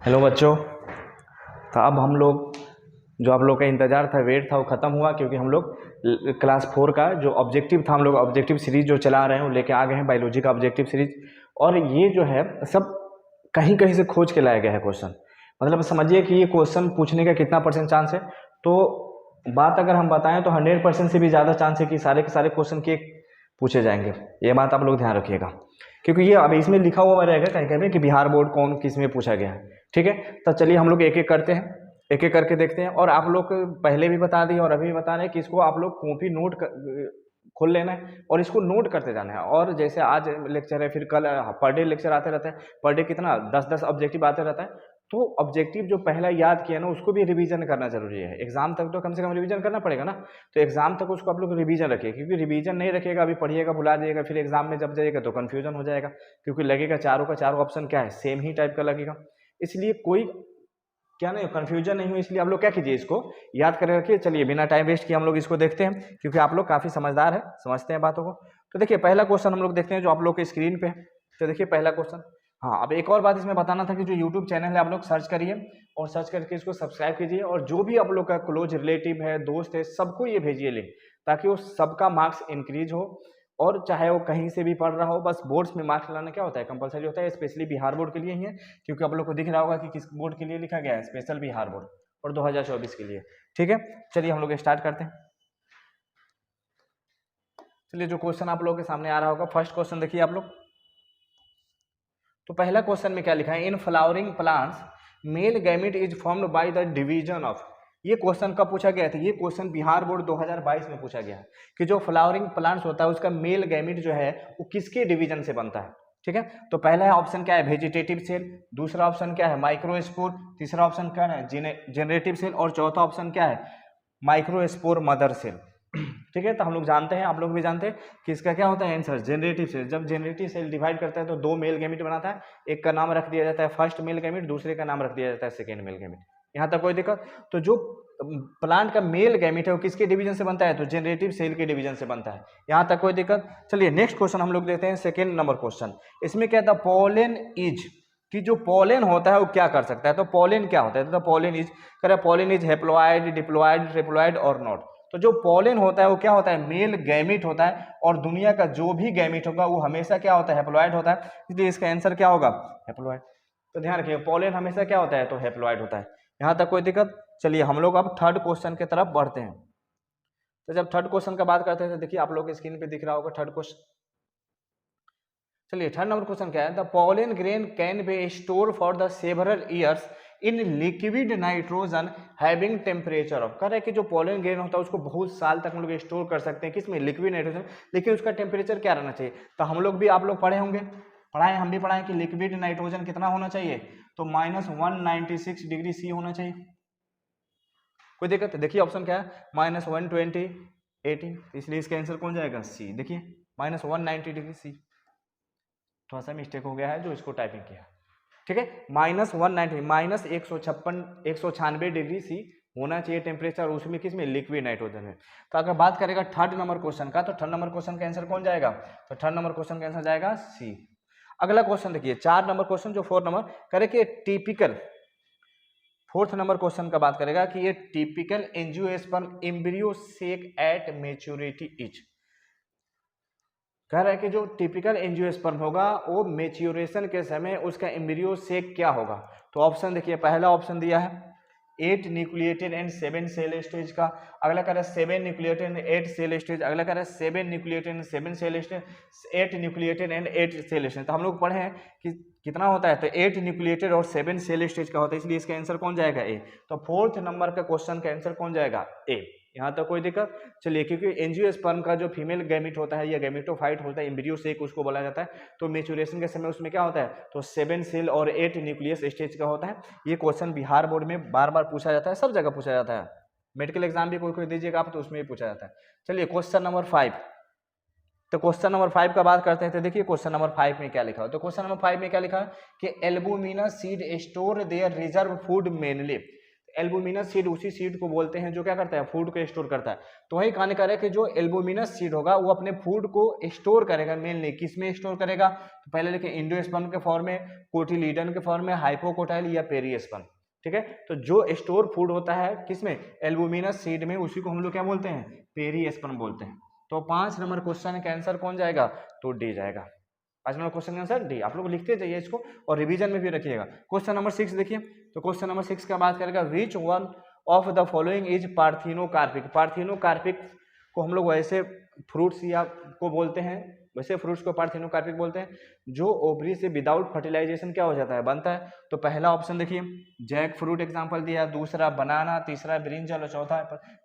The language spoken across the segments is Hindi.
हेलो बच्चों। तो अब हम लोग जो आप लोग का इंतज़ार था, वेट था, वो ख़त्म हुआ क्योंकि हम लोग क्लास 4 का जो ऑब्जेक्टिव था, हम लोग ऑब्जेक्टिव सीरीज जो चला रहे हैं वो लेके आ गए हैं, बायोलॉजी का ऑब्जेक्टिव सीरीज। और ये जो है सब कहीं कहीं से खोज के लाया गया है क्वेश्चन। मतलब समझिए कि ये क्वेश्चन पूछने का कितना परसेंट चांस है। तो बात अगर हम बताएं तो 100% से भी ज़्यादा चांस है कि सारे के सारे क्वेश्चन के पूछे जाएंगे। ये बात आप लोग ध्यान रखिएगा क्योंकि ये अब इसमें लिखा हुआ रहेगा कहीं कहीं कि बिहार बोर्ड कौन किस में पूछा गया है। ठीक है, तो चलिए हम लोग एक एक करते हैं, एक एक करके देखते हैं। और आप लोग पहले भी बता दिए और अभी भी बता रहे हैं कि इसको आप लोग कॉपी नोट खोल लेना है और इसको नोट करते जाना है। और जैसे आज लेक्चर है, फिर कल पर डे लेक्चर आते रहते हैं। पर डे कितना 10-10 ऑब्जेक्टिव आते रहता है। तो ऑब्जेक्टिव जो पहला याद किया ना उसको भी रिवीजन करना जरूरी है। एग्जाम तक तो कम से कम रिवीजन करना पड़ेगा ना। तो एग्जाम तक उसको आप लोग रिवीजन रखिए, क्योंकि रिवीजन नहीं रखिएगा, अभी पढ़िएगा भुला जाइएगा, फिर एग्जाम में जब जाइएगा तो कन्फ्यूजन हो जाएगा। क्योंकि लगेगा चारों का चारों ऑप्शन क्या है, सेम ही टाइप का लगेगा। इसलिए कोई क्या नहीं कन्फ्यूजन नहीं हो, इसलिए आप लोग क्या कीजिए, इसको याद कर रखिए। चलिए बिना टाइम वेस्ट किए हम लोग इसको देखते हैं, क्योंकि आप लोग काफी समझदार है, समझते हैं बातों को। तो देखिए पहला क्वेश्चन हम लोग देखते हैं जो आप लोग के स्क्रीन पे है। तो देखिए पहला क्वेश्चन। हाँ, अब एक और बात इसमें बताना था कि जो यूट्यूब चैनल है आप लोग सर्च करिए और सर्च करके इसको सब्सक्राइब कीजिए। और जो भी आप लोग का क्लोज रिलेटिव है, दोस्त है, सबको ये भेजिए लिंक, ताकि वो सबका मार्क्स इंक्रीज हो। और चाहे वो कहीं से भी पढ़ रहा हो, बस बोर्ड्स में मार्क्स लाना क्या होता है, कंपलसरी होता है। स्पेशली बिहार बोर्ड के लिए ही है, क्योंकि आप लोग को दिख रहा होगा कि किस बोर्ड के लिए लिखा गया है, स्पेशल बिहार बोर्ड और 2024 के लिए। ठीक है, चलिए हम लोग स्टार्ट करते हैं। चलिए जो क्वेश्चन आप लोगों के सामने आ रहा होगा, फर्स्ट क्वेश्चन देखिए आप लोग। तो पहला क्वेश्चन में क्या लिखा है, in flowering plants male gamete is formed by the division of. ये क्वेश्चन कब पूछा गया था, ये क्वेश्चन बिहार बोर्ड 2022 में पूछा गया है कि जो फ्लावरिंग प्लांट्स होता है उसका मेल गैमेट जो है वो किसके डिवीजन से बनता है। ठीक है, तो पहला है ऑप्शन क्या है, वेजिटेटिव सेल। दूसरा ऑप्शन क्या है, माइक्रोस्पोर। तीसरा ऑप्शन क्या है, जेनरेटिव सेल। और चौथा ऑप्शन क्या है, माइक्रोस्पोर मदर सेल। ठीक है, तो हम लोग जानते हैं, आप लोग भी जानते हैं कि इसका क्या होता है आंसर, जेनरेटिव सेल। जब जेनरेटिव सेल डिवाइड करता है तो दो मेल गैमेट बनाता है। एक का नाम रख दिया जाता है फर्स्ट मेल गैमेट, दूसरे का नाम रख दिया जाता है सेकेंड मेल गैमेट। यहाँ तक कोई दिक्कत? तो जो प्लांट का मेल गैमेट है वो किसके डिवीजन से बनता है, तो जेनरेटिव सेल के डिवीजन से बनता है। यहाँ तक कोई दिक्कत? चलिए नेक्स्ट क्वेश्चन हम लोग देते हैं, सेकेंड नंबर क्वेश्चन। इसमें क्या था, पोलन इज, कि जो पोलन होता है वो क्या कर सकता है। तो पोलन क्या होता है, तो पोलन इज करे, pollen is haploid, diploid, triploid और नॉट। तो जो पोलन होता है वो क्या होता है, मेल गैमेट होता है। और दुनिया का जो भी गैमेट होगा वो हमेशा क्या होता है, हैप्लॉइड होता है। इसलिए इसका आंसर क्या होगा, हैप्लॉइड। तो ध्यान रखिए पोलन हमेशा क्या होता है, तो हैप्लॉइड होता है। यहाँ तक कोई दिक्कत? चलिए हम लोग अब थर्ड क्वेश्चन की तरफ बढ़ते हैं। तो जब थर्ड क्वेश्चन का बात करते हैं तो देखिए आप लोग के स्क्रीन पे दिख रहा होगा थर्ड क्वेश्चन। चलिए थर्ड नंबर क्वेश्चन क्या है, the pollen grain can be store for the several years in liquid nitrogen having temperature of. कह रहे हैं कि जो पोलन ग्रेन होता है उसको बहुत साल तक हम लोग स्टोर कर सकते हैं, किसमें, लिक्विड नाइट्रोजन। लेकिन उसका टेम्परेचर क्या रहना चाहिए, तो हम लोग भी, आप लोग पढ़े होंगे, पढ़ाए, हम भी पढ़ाए कि लिक्विड नाइट्रोजन कितना होना चाहिए, तो -196 डिग्री सी होना चाहिए। कोई दिक्कत? देखिए ऑप्शन क्या है, -120, 18, इसलिए इसका आंसर कौन जाएगा, सी। देखिए -190 डिग्री सी, थोड़ा सा मिस्टेक हो गया है जो इसको टाइपिंग किया। ठीक है, -190, -196 डिग्री सी होना चाहिए टेम्परेचर, उसमें किसमें, लिक्विड नाइट्रोजन में। तो अगर बात करेगा थर्ड नंबर क्वेश्चन का, तो थर्ड नंबर क्वेश्चन का आंसर कौन जाएगा, तो थर्ड नंबर क्वेश्चन का आंसर जाएगा सी। अगला क्वेश्चन देखिए, 4 नंबर क्वेश्चन, जो 4 नंबर करे कि टिपिकल, फोर्थ नंबर क्वेश्चन का बात करेगा कि ये typical angiosperm embryo sac at maturity is. कह रहा है कि जो टिपिकल एंजियोस्पर्म होगा वो मेच्योरेशन के समय उसका एम्ब्रियो सेक क्या होगा। तो ऑप्शन देखिए, पहला ऑप्शन दिया है 8 न्यूक्लिएटेड एंड 7 सेल स्टेज का। अगला कह रहा है 7 न्यूक्लिएटेड एंड 8 सेल स्टेज। अगला कह रहा है 7 nucleated and 7 cell stage, 8 nucleated and 8 cell stage. तो हम लोग पढ़े हैं कि कितना होता है, तो 8 न्यूक्लिएटेड और 7 सेल स्टेज का होता है, इसलिए इसका आंसर कौन जाएगा, ए। तो फोर्थ नंबर का क्वेश्चन का आंसर कौन जाएगा, ए। यहाँ तक कोई दिक्कत? चलिए, क्योंकि एंजियोस्पर्म का जो फीमेल गैमेट होता है या गैमेटोफाइट होता है, एम्ब्रियो सेक उसको बोला जाता है। तो मेचुरेशन के समय उसमें क्या होता है, तो 7 सेल और 8 न्यूक्लियस स्टेज का होता है। ये क्वेश्चन बिहार बोर्ड में बार बार पूछा जाता है, सब जगह पूछा जाता है। मेडिकल एग्जाम भी कोई कोई दीजिएगा आप तो उसमें भी पूछा जाता है। चलिए क्वेश्चन नंबर 5। तो क्वेश्चन नंबर 5 का बात करते हैं, तो देखिए क्वेश्चन नंबर 5 में क्या लिखा है। तो क्वेश्चन नंबर 5 में क्या लिखा है कि albuminous seed store their reserve food mainly. Albuminous seed उसी सीड को बोलते हैं जो क्या करता है, फूड को स्टोर करता है। तो वही कहानी कर रहे हैं कि जो एल्बुमिनस सीड होगा वो अपने फूड को स्टोर करेगा, मेनली किस में स्टोर करेगा, तो पहले लिखे एंडोस्पर्म के फॉर्म में, कोटिलीडन के फॉर्म में, हाइपोकोटाइल या पेरिस्पर्म। ठीक है, तो जो स्टोर फूड होता है किसमें, एल्बुमिनस सीड में, उसी को हम लोग क्या बोलते हैं, पेरिस्पर्म बोलते हैं। तो 5 नंबर क्वेश्चन का आंसर कौन जाएगा, तो डी जाएगा। 5 नंबर क्वेश्चन का आंसर डी। आप लोग लिखते जाइए इसको और रिवीजन में भी रखिएगा। क्वेश्चन नंबर 6 देखिए, तो क्वेश्चन नंबर 6 का बात करेगा, which one of the following is parthenocarpic. Parthenocarpic को हम लोग वैसे फ्रूट्स या को बोलते हैं, वैसे फ्रूट्स को पार्थिनोकार्पिक बोलते हैं जो ओवरी से विदाउट फर्टिलाइजेशन क्या हो जाता है, बनता है। तो पहला ऑप्शन देखिए जैक फ्रूट एग्जांपल दिया, दूसरा बनाना, तीसरा ब्रिंजल और चौथा,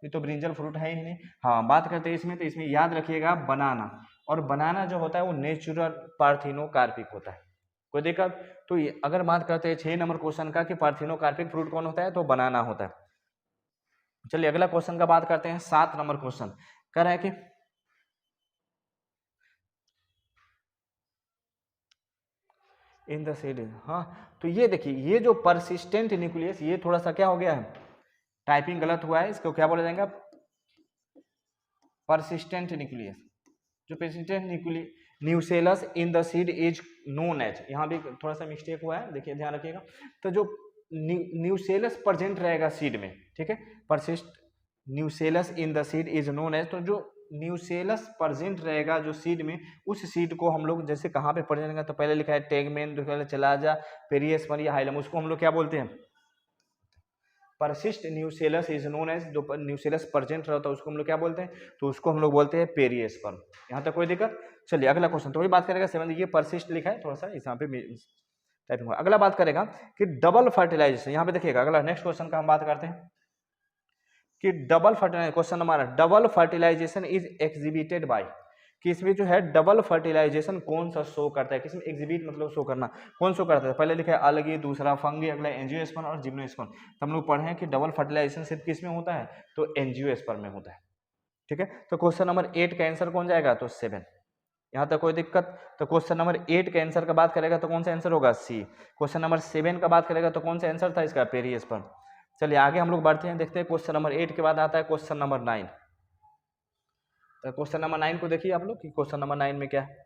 ये तो ब्रिंजल फ्रूट है ही नहीं। हाँ, बात करते हैं इसमें, तो इसमें याद रखिएगा बनाना, और बनाना जो होता है वो नेचुरल पार्थिनोकार्पिक होता है। कोई दिक्कत, तो अगर बात करते हैं 6 नंबर क्वेश्चन का कि पार्थिनोकार्पिक फ्रूट कौन होता है, तो बनाना होता है। चलिए अगला क्वेश्चन का बात करते हैं। 7 नंबर क्वेश्चन कह रहा है कि इन द सीड, हाँ तो ये देखिए, ये जो परसिस्टेंट न्यूक्लियस, ये थोड़ा सा क्या हो गया है, टाइपिंग गलत हुआ है, इसको क्या बोला जाएगा, परसिस्टेंट न्यूक्लियस। जो persistent nucellus in the seed is known as, यहाँ भी थोड़ा सा मिस्टेक हुआ है, देखिए ध्यान रखिएगा। तो जो न्यूसेलस प्रेजेंट रहेगा सीड में, ठीक है, persist nucellus in the seed is known as, तो जो न्यूसेलस प्रेजेंट रहेगा जो सीड में, उस सीड को हम लोग जैसे कहाँ पे प्रेजेंट रहेगा, तो पहले लिखा है टेगमेन, दूसरा चलाजा, पेरियस्पर या हाइलम, उसको हम लोग क्या बोलते हैं, persist nucellus is known as, जो न्यूसेलस प्रेजेंट रहता है उसको हम लोग क्या बोलते हैं, तो उसको हम लोग बोलते हैं पेरियस्पर्म। यहाँ तक कोई दिक्कत। चलिए अगला क्वेश्चन, तो वही बात करेगा 7, ये परसिस्ट लिखा है थोड़ा सा इस यहाँ पे टाइपिंग हुआ। अगला बात करेगा कि डबल फर्टिलाइजेशन, यहाँ पे देखिएगा अगला नेक्स्ट क्वेश्चन का हम बात करते हैं कि डबल फर्टिलाइजेशन, क्वेश्चन हमारा double fertilization is exhibited by, कि इसमें जो है डबल फर्टिलाइजेशन कौन सा शो करता है, किसमें एग्जिबिट मतलब शो करना, कौन शो करता है, पहले लिखा है अलगी, दूसरा फंगी, अगला एंजियोस्पर्म और जिम्नोस्पर्म। तो हम लोग पढ़े हैं कि डबल फर्टिलाइजेशन सिर्फ किस में होता है, तो एंजियोस्पर्म में होता है। ठीक है, तो क्वेश्चन नंबर 8 का आंसर कौन जाएगा, तो 7। यहाँ तक कोई दिक्कत। तो क्वेश्चन नंबर 8 के आंसर का बात करेगा तो कौन सा आंसर होगा, सी। क्वेश्चन नंबर 7 का बात करेगा तो कौन सा आंसर था इसका, पेरियस्पर्म। चलिए आगे हम लोग बढ़ते हैं, देखते हैं क्वेश्चन नंबर 8 के बाद आता है क्वेश्चन नंबर 9। तो क्वेश्चन नंबर 9 को देखिए आप लोग कि क्वेश्चन नंबर 9 में क्या है।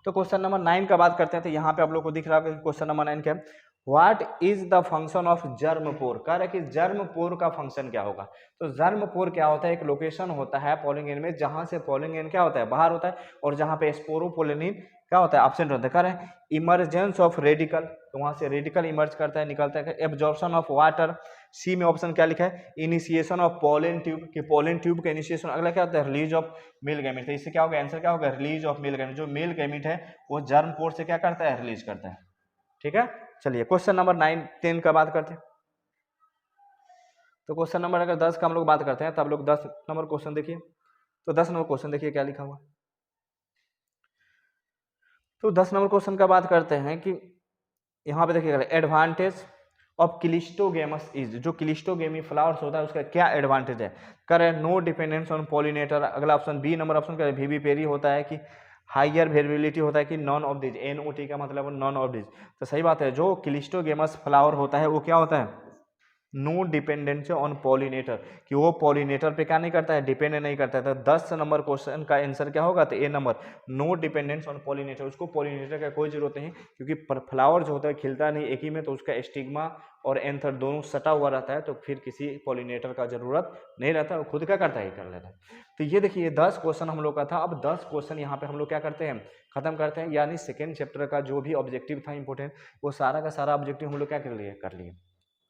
तो क्वेश्चन नंबर 9 का बात करते हैं, तो यहाँ पे आप लोग को दिख रहा है क्वेश्चन नंबर 9 क्या है, what is the function of germ pore. कह रहा है कि जर्म पोर का फंक्शन क्या होगा। तो जर्म पोर क्या होता है, एक लोकेशन होता है पॉलिनेन में जहां से पॉलिनेन क्या होता है, बाहर होता है, और जहां पे स्पोरोपोलिन क्या होता है, एब्सेंट होता है। कह रहे हैं इमरजेंस ऑफ रेडिकल, तो वहां से रेडिकल इमर्ज करता है, निकलता है। एब्जॉर्प्शन ऑफ वाटर, सी में ऑप्शन क्या लिखा है, इनिशिएशन ऑफ पोलन ट्यूब, कि पोलन ट्यूब का इनिशिएशन। अगला क्या होता है, रिलीज ऑफ मेल गैमेट। तो इससे क्या होगा, आंसर क्या होगा, रिलीज ऑफ मेल गैमेट। जो मेल गैमेट है वो जर्म पोर से क्या करता है, रिलीज करता है। ठीक है, चलिए क्वेश्चन नंबर 9 10 का बात करते हैं। तो क्वेश्चन नंबर अगर 10 का हम लोग बात करते हैं, तो आप लोग 10 नंबर क्वेश्चन देखिए। तो 10 नंबर क्वेश्चन देखिए क्या लिखा हुआ। तो 10 नंबर क्वेश्चन का बात करते हैं कि यहाँ पे देखिएगा एडवांटेज ऑफ क्लिस्टोगेमस इज, जो क्लिस्टोगेमी फ्लावर्स होता है उसका क्या एडवांटेज है। करे नो डिपेंडेंस ऑन पॉलिनेटर। अगला ऑप्शन बी नंबर ऑप्शन का वीवीपेरी होता है कि हाइयर वेरिएबिलिटी होता है कि नॉन ऑफ दिज, NOT का मतलब नॉन ऑफ दिज। तो सही बात है, जो क्लिस्टोगेमस फ्लावर होता है वो क्या होता है, नो डिपेंडेंस ऑन पॉलिनेटर, कि वो पॉलिनेटर पे क्या नहीं करता है, डिपेंड नहीं करता है। तो 10 नंबर क्वेश्चन का आंसर क्या होगा, तो A number, no dependence on pollinator. उसको पॉलिनेटर का कोई जरूरत नहीं, क्योंकि फ्लावर जो होता है खिलता नहीं एक ही में, तो उसका स्टिग्मा और एंथर दोनों सटा हुआ रहता है, तो फिर किसी पॉलिनेटर का जरूरत नहीं रहता, वो खुद क्या करता है, कर लेता है। तो ये देखिए 10 क्वेश्चन हम लोग का था। अब 10 क्वेश्चन यहाँ पे हम लोग क्या करते हैं, खत्म करते हैं। यानी सेकेंड चैप्टर का जो भी ऑब्जेक्टिव था इंपॉर्टेंट, वो सारा का सारा ऑब्जेक्टिव हम लोग क्या कर लिए।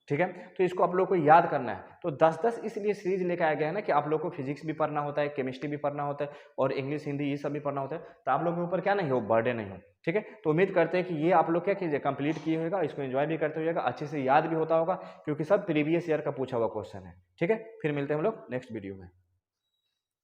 ठीक है, तो इसको आप लोग को याद करना है। तो 10-10 इसलिए सीरीज लेकर आया गया है ना, कि आप लोग को फिजिक्स भी पढ़ना होता है, केमिस्ट्री भी पढ़ना होता है, और इंग्लिश हिंदी ये सब भी पढ़ना होता है। तो आप लोगों के ऊपर क्या नहीं हो, बर्डन नहीं हो। ठीक है, तो उम्मीद करते हैं कि ये आप लोग क्या कीजिए, कंप्लीट किए होगा, इसको एंजॉय भी करते होगा, अच्छे से याद भी होता होगा, क्योंकि सब प्रीवियस ईयर का पूछा हुआ क्वेश्चन है। ठीक है, फिर मिलते हैं हम लोग नेक्स्ट वीडियो में।